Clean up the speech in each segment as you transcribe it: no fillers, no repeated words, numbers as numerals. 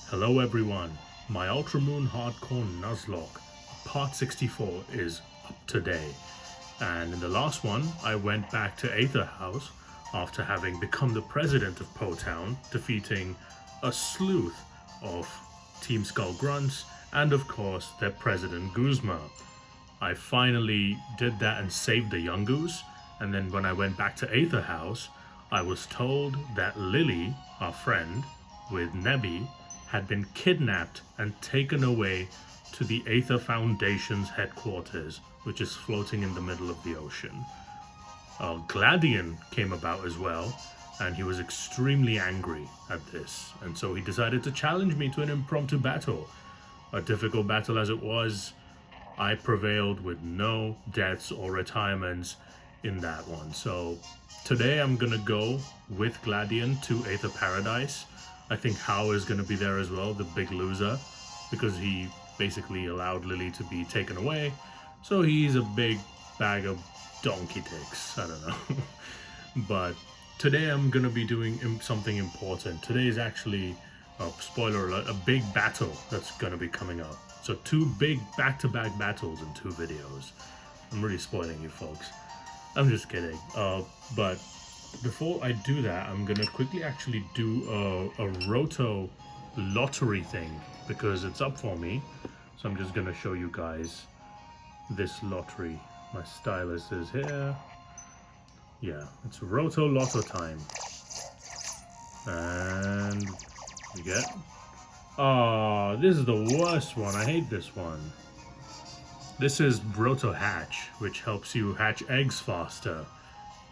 Hello everyone, my Ultramoon Hardcore Nuzlocke Part 64 is up today, and in the last one I went back to Aether House after having become the president of Po Town, defeating a sleuth of Team Skull Grunts and of course their president Guzma. I finally did that and saved the young goose, and then when I went back to Aether House I was told that Lily, our friend, with Nebby, had been kidnapped and taken away to the Aether Foundation's headquarters, which is floating in the middle of the ocean. Gladian came about as well, and he was extremely angry at this, and so he decided to challenge me to an impromptu battle. A difficult battle as it was, I prevailed with no deaths or retirements in that one. So today I'm gonna go with Gladian to Aether Paradise. I think Hao is going to be there as well, the big loser, because he basically allowed Lily to be taken away. So he's a big bag of donkey dicks. I don't know. But today I'm going to be doing something important. Today is actually, spoiler alert, a big battle that's going to be coming up. So 2 big back-to-back battles in 2 videos. I'm really spoiling you folks. I'm just kidding. But before I do that, I'm gonna quickly actually do a Roto lottery thing because it's up for me. So I'm just gonna show you guys this lottery. My stylus is here. Yeah, it's Roto Lotto time. And we get... Oh, this is the worst one. I hate this one. This is Roto Hatch, which helps you hatch eggs faster.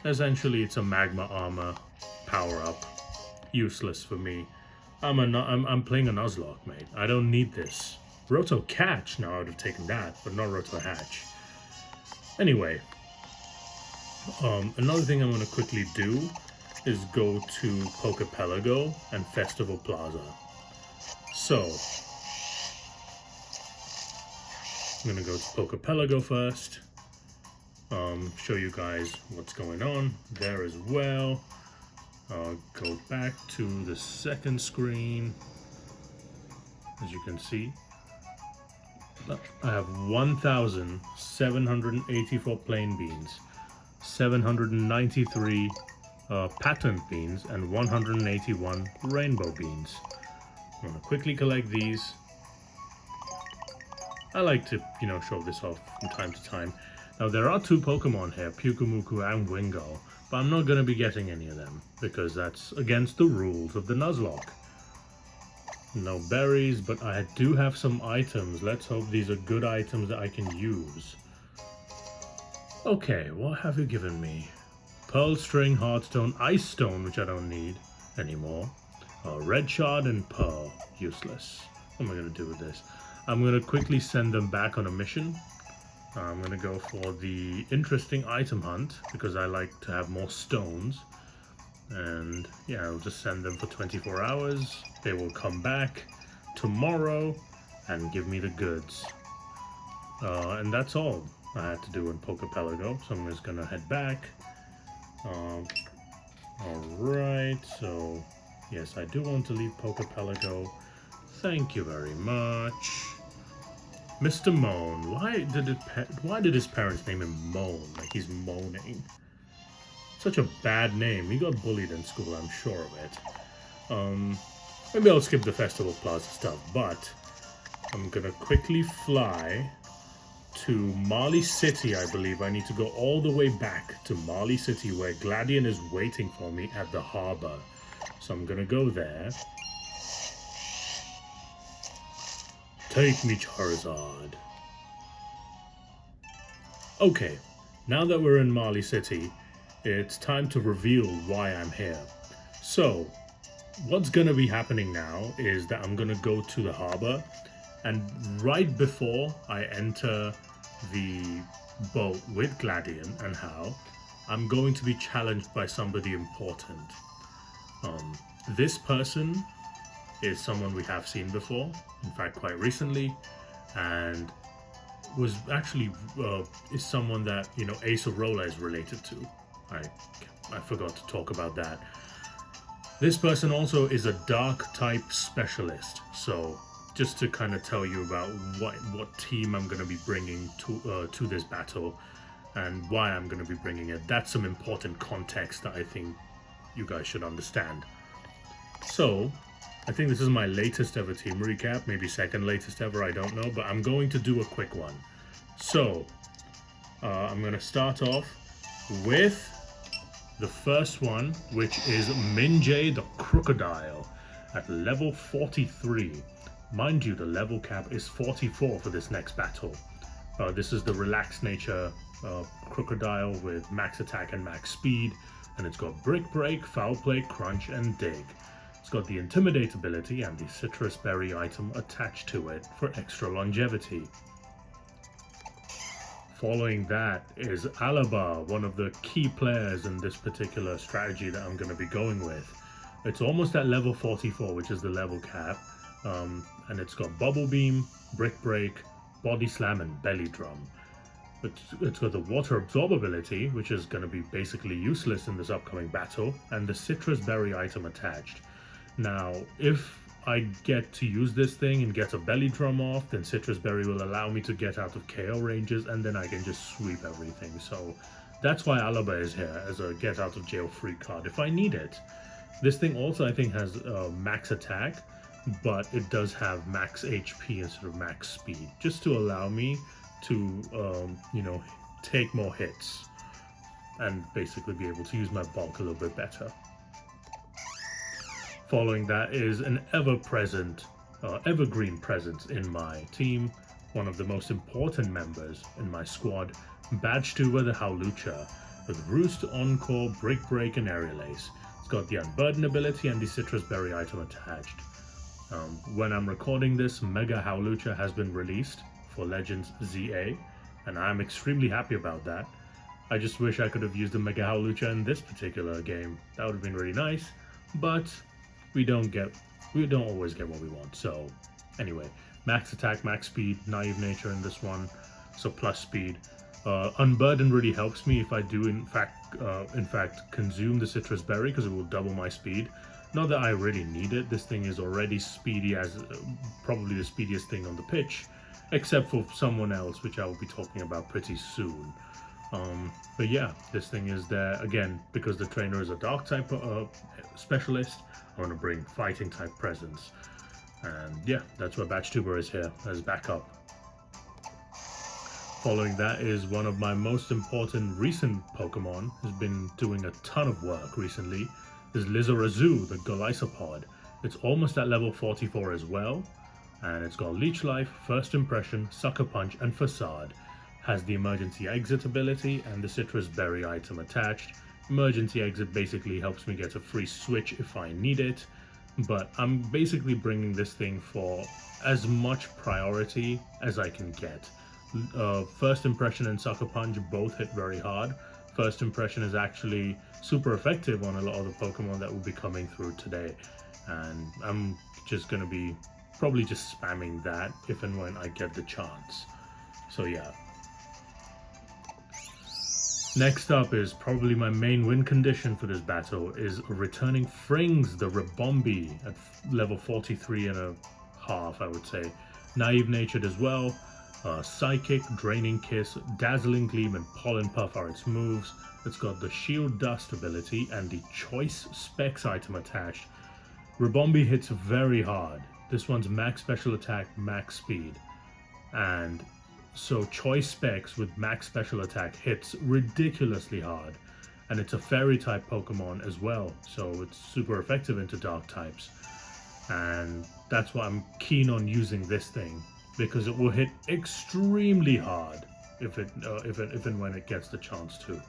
Essentially, it's a magma armor power-up. Useless for me. I'm playing a Nuzlocke, mate. I don't need this. Roto Catch, now I would have taken that, but not Roto Hatch. Anyway, another thing I'm going to quickly do is go to Pokepelago and Festival Plaza. So, I'm going to go to Pokepelago first. Show you guys what's going on there as well. Go back to the second screen. As you can see, I have 1,784 plain beans, 793 patterned beans, and 181 rainbow beans. I'm gonna quickly collect these. I like to, show this off from time to time. Now there are 2 Pokemon here, Pyukumuku and Wingull, but I'm not going to be getting any of them, because that's against the rules of the Nuzlocke. No berries, but I do have some items. Let's hope these are good items that I can use. Okay, what have you given me? Pearl String, Heartstone, Ice Stone, which I don't need anymore. Red Shard and Pearl, useless. What am I going to do with this? I'm going to quickly send them back on a mission. I'm going to go for the interesting item hunt because I like to have more stones. And yeah, I'll just send them for 24 hours. They will come back tomorrow and give me the goods. And that's all I had to do in Pokepelago. So I'm just going to head back. Alright, so yes, I do want to leave Pokepelago. Thank you very much. Mr. Moan. Why did his parents name him Moan? Like he's moaning. Such a bad name. He got bullied in school, I'm sure of it. Maybe I'll skip the Festival Plaza stuff, but I'm gonna quickly fly to Marley City, I believe. I need to go all the way back to Marley City where Gladian is waiting for me at the harbor. So I'm gonna go there. Take me, Charizard. Okay, now that we're in Marley City, it's time to reveal why I'm here. So, what's gonna be happening now is that I'm gonna go to the harbor, and right before I enter the boat with Gladian and Hal, I'm going to be challenged by somebody important. This person is someone we have seen before, in fact quite recently, and was actually is someone that Acerola is related to. I forgot to talk about that. This person also is a dark type specialist, so just to kind of tell you about what team I'm going to be bringing to this battle and why I'm going to be bringing it. That's some important context that I think you guys should understand. So, I think this is my latest ever team recap, maybe second latest ever, I don't know, but I'm going to do a quick one. So, I'm going to start off with the first one, which is Minjay the Crocodile at level 43. Mind you, the level cap is 44 for this next battle. This is the relaxed nature crocodile with max attack and max speed, and it's got Brick Break, Foul Play, Crunch, and Dig. It's got the Intimidate ability and the Citrus Berry item attached to it for extra longevity. Following that is Alaba, one of the key players in this particular strategy that I'm going to be going with. It's almost at level 44, which is the level cap, and it's got Bubble Beam, Brick Break, Body Slam, and Belly Drum. It's got the Water Absorb ability, which is going to be basically useless in this upcoming battle, and the Citrus Berry item attached. Now, if I get to use this thing and get a Belly Drum off, then Citrus Berry will allow me to get out of KO ranges, and then I can just sweep everything. So that's why Alaba is here, as a get out of jail free card if I need it. This thing also, I think, has max attack, but it does have max HP instead of max speed, just to allow me to, take more hits and basically be able to use my bulk a little bit better. Following that is an ever-present, evergreen presence in my team, one of the most important members in my squad, Badgetuber the Howlucha, with Roost, Encore, Brick Break, and Aerial Ace. It's got the Unburden ability and the Citrus Berry item attached. When I'm recording this, Mega Howlucha has been released for Legends ZA, and I'm extremely happy about that. I just wish I could have used the Mega Howlucha in this particular game. That would have been really nice, but we don't always get what we want. So anyway, max attack, max speed, naive nature in this one, so plus speed. Unburden really helps me if I do in fact consume the Citrus Berry, because it will double my speed. Not that I really need it. This thing is already speedy, as probably the speediest thing on the pitch, except for someone else, which I will be talking about pretty soon. But yeah, this thing is there again because the trainer is a dark type specialist. I want to bring fighting type presence, and yeah, that's where Badgetuber is here as backup. Following that is one of my most important recent Pokemon, has been doing a ton of work recently, is Lizarazu, the Golisopod. It's almost at level 44 as well, and it's got Leech Life, First Impression, Sucker Punch, and Facade. Has the Emergency Exit ability and the Citrus Berry item attached. Emergency Exit basically helps me get a free switch if I need it, but I'm basically bringing this thing for as much priority as I can get. First Impression and Sucker Punch both hit very hard. First Impression is actually super effective on a lot of the Pokemon that will be coming through today, and I'm just going to be probably just spamming that if and when I get the chance. So yeah. Next up is probably my main win condition for this battle, is returning Frings the Ribombee at level 43 and a half, I would say. Naive natured as well. Psychic, Draining Kiss, Dazzling Gleam, and Pollen Puff are its moves. It's got the Shield Dust ability and the Choice Specs item attached. Ribombee hits very hard. This one's max special attack, max speed. And so Choice Specs with max special attack hits ridiculously hard. And it's a fairy type Pokemon as well, so it's super effective into dark types. And that's why I'm keen on using this thing, because it will hit extremely hard if and when it gets the chance to.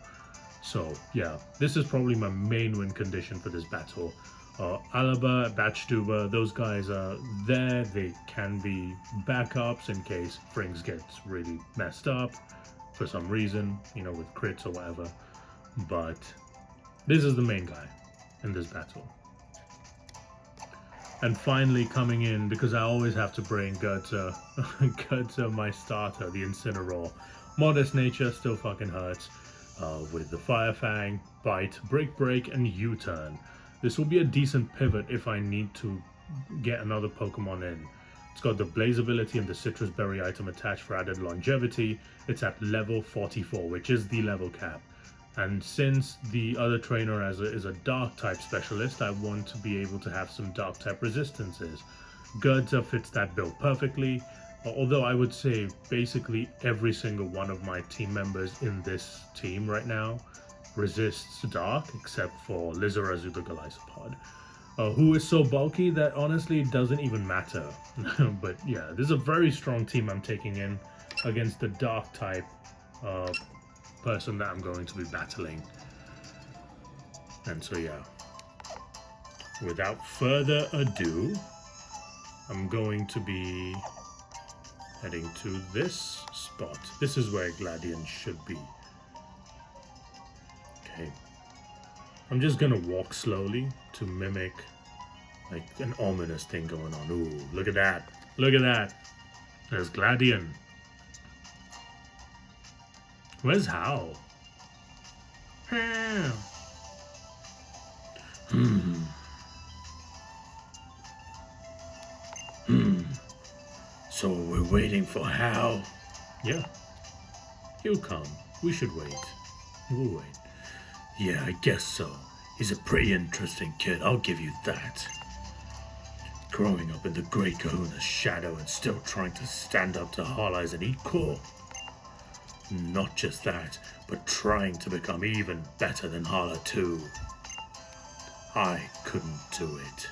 So yeah, this is probably my main win condition for this battle. Alaba, Badgetuber, those guys are there. They can be backups in case Frings gets really messed up for some reason, with crits or whatever. But this is the main guy in this battle. And finally coming in, because I always have to bring Gertza, Gertza, my starter, the Incineroar. Modest nature still fucking hurts. With the Fire Fang, Bite, Brick Break, and U-Turn. This will be a decent pivot if I need to get another Pokemon in. It's got the Blaze ability and the Citrus Berry item attached for added longevity. It's at level 44, which is the level cap. And since the other trainer is a Dark type specialist, I want to be able to have some Dark type resistances. Gurdza fits that bill perfectly, although I would say basically every single one of my team members in this team right now resists Dark, except for Lizarazu the Golisopod, who is so bulky that honestly it doesn't even matter. But yeah, this is a very strong team I'm taking in against the Dark type person that I'm going to be battling. And so yeah, without further ado, I'm going to be heading to this spot. This is where Gladion should be. Okay. I'm just gonna walk slowly to mimic like an ominous thing going on. Ooh, look at that. Look at that. There's Gladion. Where's Hal? So we're waiting for Hal? Yeah. He'll come. We should wait. We'll wait. Yeah, I guess so. He's a pretty interesting kid, I'll give you that. Growing up in the Great Kahuna's shadow and still trying to stand up to Hala as an equal. Not just that, but trying to become even better than Hala too. I couldn't do it.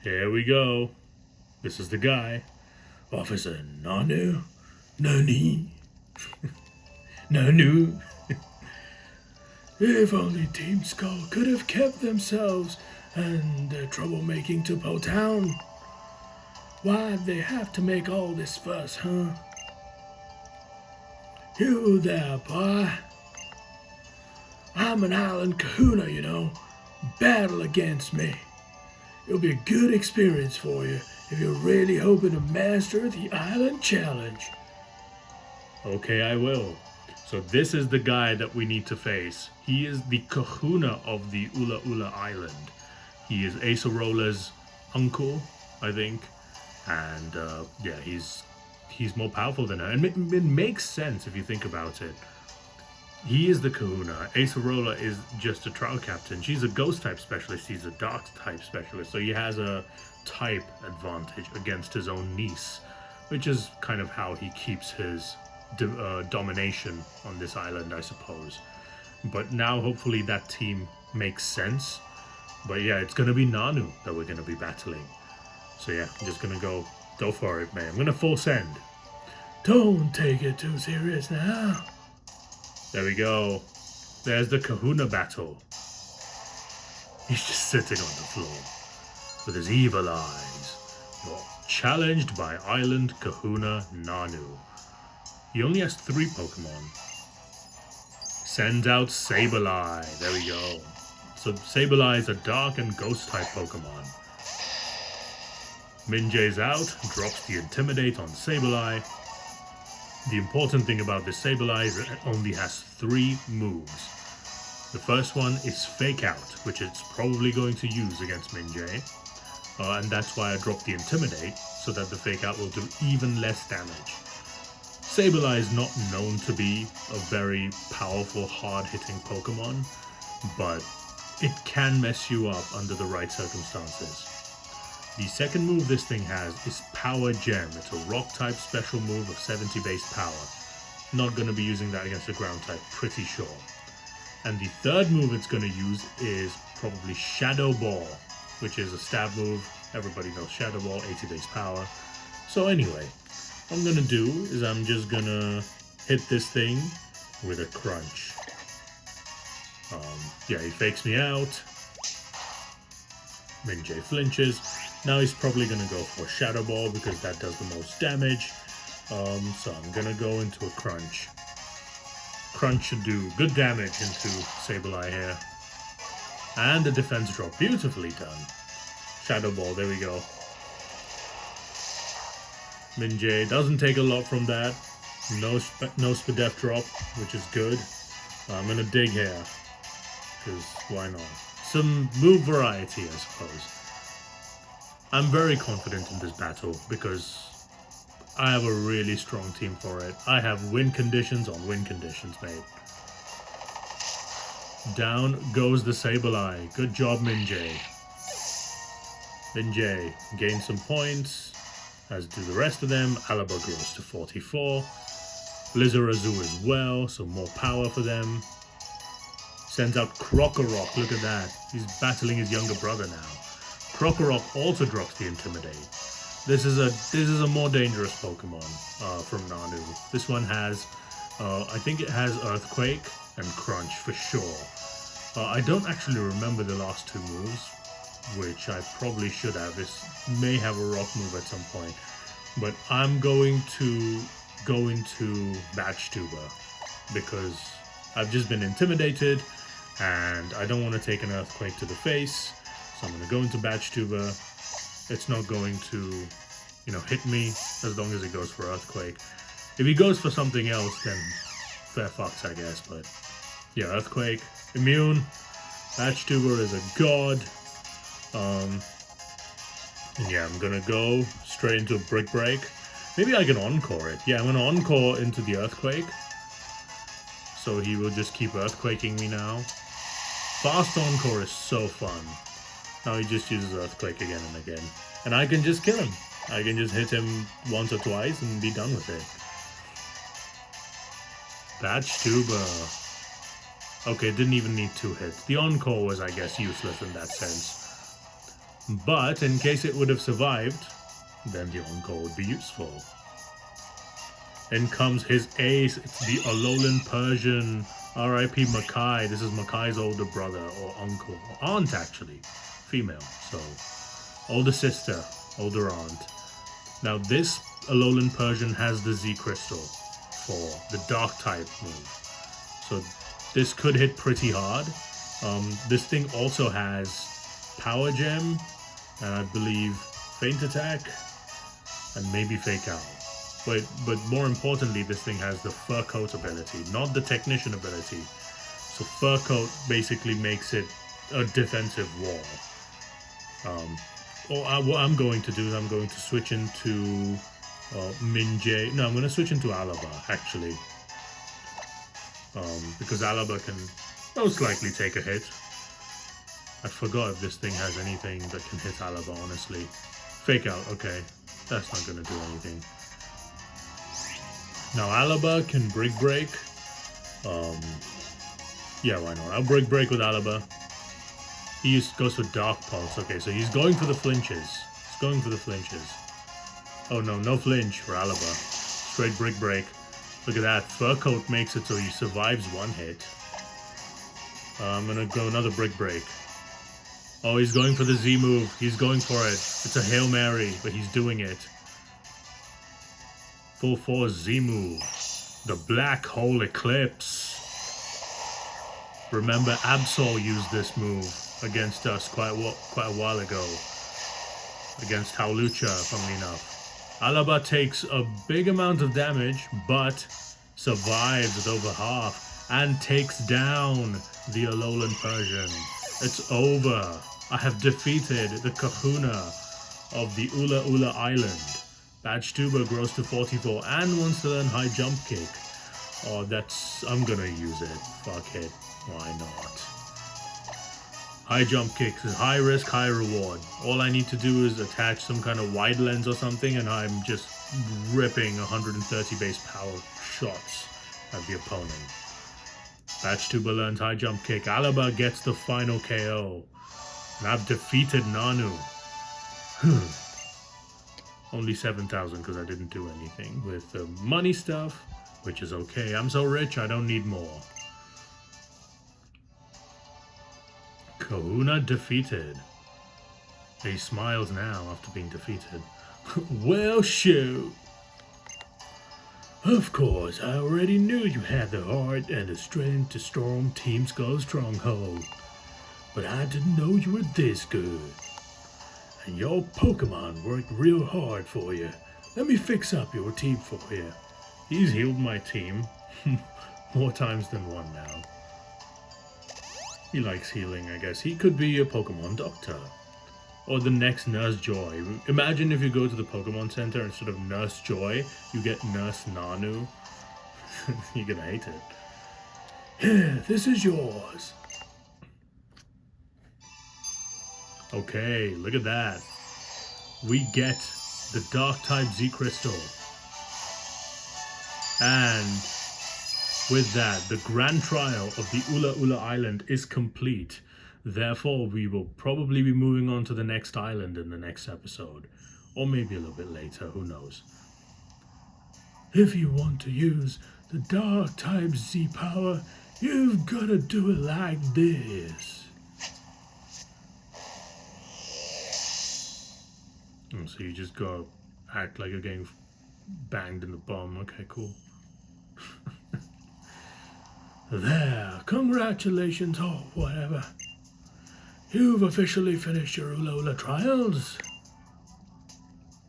Here we go. This is the guy. Officer Nanu? Nani? Nanu? If only Team Skull could have kept themselves and their troublemaking to Po Town. Why'd they have to make all this fuss, huh? You there, boy. I'm an island kahuna, you know. Battle against me. It'll be a good experience for you if you're really hoping to master the island challenge. Okay, I will. So this is the guy that we need to face. He is the kahuna of the Ula Ula Island. He is Acerola's uncle, I think. And yeah, he's more powerful than her. And it makes sense if you think about it. He is the kahuna. Acerola is just a trial captain. She's a ghost type specialist. He's a dark type specialist. So he has a type advantage against his own niece, which is kind of how he keeps his domination on this island, I suppose. But now hopefully that team makes sense. But yeah, it's gonna be Nanu that we're gonna be battling. So yeah, I'm just gonna go for it, man. I'm gonna full send. Don't take it too serious now. There we go. There's the kahuna battle. He's just sitting on the floor with his evil eyes. You're challenged by Island Kahuna Nanu. He only has 3 Pokemon. Send out Sableye. There we go. So Sableye is a dark and ghost type Pokemon. Minjay's out, drops the Intimidate on Sableye. The important thing about this Sableye is that it only has 3 moves. The first one is Fake Out, which it's probably going to use against Minjay. And that's why I dropped the Intimidate, so that the Fake Out will do even less damage. Sableye is not known to be a very powerful, hard-hitting Pokemon, but it can mess you up under the right circumstances. The second move this thing has is Power Gem. It's a rock-type special move of 70 base power. Not going to be using that against a ground type, pretty sure. And the third move it's going to use is probably Shadow Ball, which is a stab move. Everybody knows Shadow Ball, 80 base power. So anyway, what I'm going to do is I'm just going to hit this thing with a Crunch. Yeah, he fakes me out. Minjay flinches. Now he's probably going to go for Shadow Ball because that does the most damage. So I'm going to go into a Crunch. Crunch should do good damage into Sableye here. And the defense drop. Beautifully done. Shadow Ball, there we go. Minjay doesn't take a lot from that. No Spadef drop, which is good. I'm going to dig here. because why not? Some move variety, I suppose. I'm very confident in this battle because I have a really strong team for it. I have win conditions on win conditions, mate. Down goes the Sableye. Good job, Minjay. Minjay gains some points, as do the rest of them. Alaba grows to 44. Blizzarazu as well, so more power for them. Sends out Krokorok, look at that. He's battling his younger brother now. Krokorok also drops the Intimidate. This is a more dangerous Pokemon from Nanu. This one has, I think it has Earthquake and Crunch for sure. I don't actually remember the last two moves, which I probably should have. This may have a rock move at some point, but I'm going to go into Batch Tuber because I've just been intimidated and I don't want to take an Earthquake to the face, so I'm going to go into Batch Tuber. It's not going to, hit me as long as it goes for Earthquake. If he goes for something else, then fair fucks, I guess, but yeah, Earthquake, immune. Batch Tuber is a god. And yeah, I'm gonna go straight into a Brick Break. Maybe I can Encore it. Yeah, I'm gonna Encore into the Earthquake. So he will just keep Earthquaking me now. Fast Encore is so fun. Now he just uses Earthquake again and again. And I can just kill him. I can just hit him once or twice and be done with it. Batch Tuber. Okay, didn't even need 2 hits. The Encore was, I guess, useless in that sense. But in case it would have survived, then the Encore would be useful. In comes his ace. It's the Alolan Persian. R.I.P. Makai. This is Makai's older brother or uncle. Aunt, actually. Female. So, older sister. Older aunt. Now, this Alolan Persian has the Z Crystal for the Dark type move. So, this could hit pretty hard. This thing also has Power Gem, and I believe Feint Attack, and maybe Fake Out. But more importantly, this thing has the Fur Coat ability, not the Technician ability. So Fur Coat basically makes it a defensive wall. What I'm going to do is I'm going to switch into Minjay. No, I'm going to switch into Alaba, actually. Because Alaba can most likely take a hit. I forgot if this thing has anything that can hit Alaba, honestly. Fake Out, okay. That's not going to do anything. Now Alaba can Brick Break. Yeah, why not? I'll Brick Break with Alaba. He goes for Dark Pulse. Okay, so he's going for the flinches. He's going for the flinches. Oh no, no flinch for Alaba. Straight Brick Break. Look at that. Fur Coat makes it so he survives 1 hit. I'm gonna go another Brick Break. Oh, he's going for the Z move. He's going for it. It's a Hail Mary, but he's doing it. Full force Z move. The Black Hole Eclipse. Remember, Absol used this move against us quite a while ago. Against Howlucha, funnily enough. Alaba takes a big amount of damage, but survives with over half and takes down the Alolan Persian. It's over. I have defeated the Kahuna of the Ula Ula Island. Batch Tuber grows to 44 and wants to learn High Jump Kick. Oh, I'm gonna use it. Fuck it. Why not? High Jump Kicks is high risk, high reward. All I need to do is attach some kind of wide lens or something and I'm just ripping 130 base power shots at the opponent. Batch Tuber learns High Jump Kick. Alaba gets the final KO. And I've defeated Nanu. Only 7,000 because I didn't do anything with the money stuff, which is okay. I'm so rich, I don't need more. Kahuna defeated. He smiles now after being defeated. Well, shoot. Of course, I already knew you had the heart and the strength to storm Team Skull's stronghold. But I didn't know you were this good. And your Pokemon worked real hard for you. Let me fix up your team for you. He's healed my team. More times than one now. He likes healing, I guess. He could be a Pokemon doctor. Or the next Nurse Joy. Imagine if you go to the Pokemon Center, instead of Nurse Joy, you get Nurse Nanu. You're gonna hate it. Here, this is yours. Okay, look at that. We get the Dark-type Z Crystal. And with that, the grand trial of the Ula Ula Island is complete. Therefore, we will probably be moving on to the next island in the next episode. Or maybe a little bit later, who knows. If you want to use the Dark-type Z power, you've got to do it like this. And so you just gotta act like you're getting banged in the bum. Okay, cool. There, congratulations or whatever. You've officially finished your Ula Ula trials.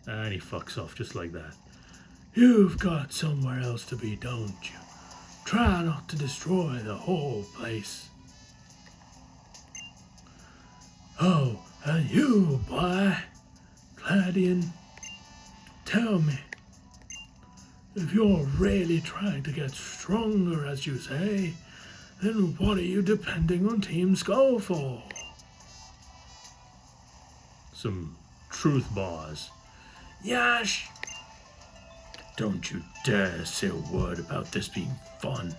And he fucks off just like that. You've got somewhere else to be, don't you? Try not to destroy the whole place. Oh, and you, boy, Gladian, tell me, if you're really trying to get stronger, as you say, then what are you depending on Team Skull for? Some truth bars. Yash! Don't you dare say a word about this being fun.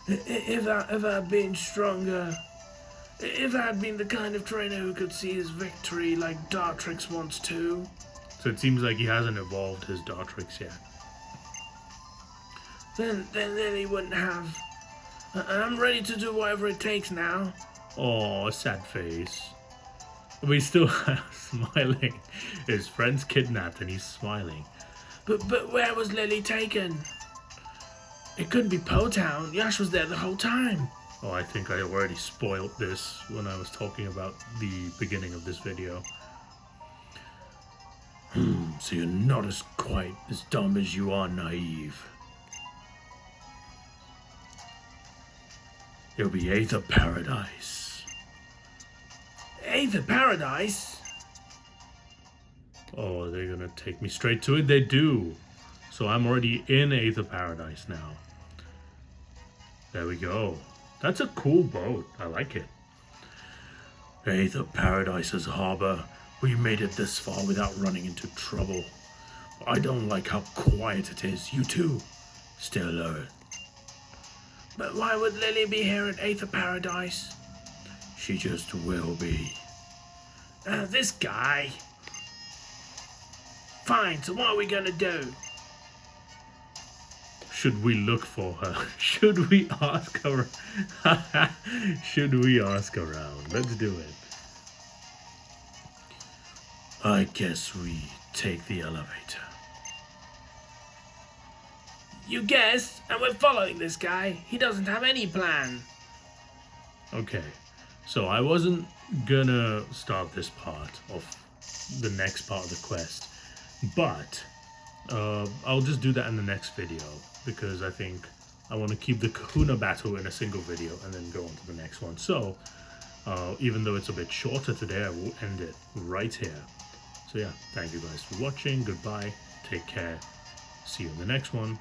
If I'd been stronger, if I'd been the kind of trainer who could see his victory like Dartrix wants to. So it seems like he hasn't evolved his Dartrix yet. Then he wouldn't have. I'm ready to do whatever it takes now. Oh, sad face. But he's still smiling. His friend's kidnapped and he's smiling. But where was Lily taken? It couldn't be Po Town. Yash was there the whole time. Oh, I think I already spoiled this when I was talking about the beginning of this video. So you're not quite as dumb as you are naive. It'll be Aether Paradise. Aether Paradise? Oh, they're gonna take me straight to it? They do. So I'm already in Aether Paradise now. There we go. That's a cool boat. I like it. Aether Paradise's harbor. We made it this far without running into trouble. I don't like how quiet it is. You too. Stay alert. But why would Lily be here at Aether Paradise? She just will be. This guy. Fine, so what are we gonna do? Should we look for her? Should we ask her? Should we ask around? Let's do it. I guess we take the elevator. You guess? And we're following this guy. He doesn't have any plan. Okay, so I wasn't gonna start this part of the next part of the quest, but I'll just do that in the next video because I think I want to keep the Kahuna battle in a single video and then go on to the next one. So even though it's a bit shorter today, I will end it right here. So yeah, thank you guys for watching. Goodbye. Take care. See you in the next one.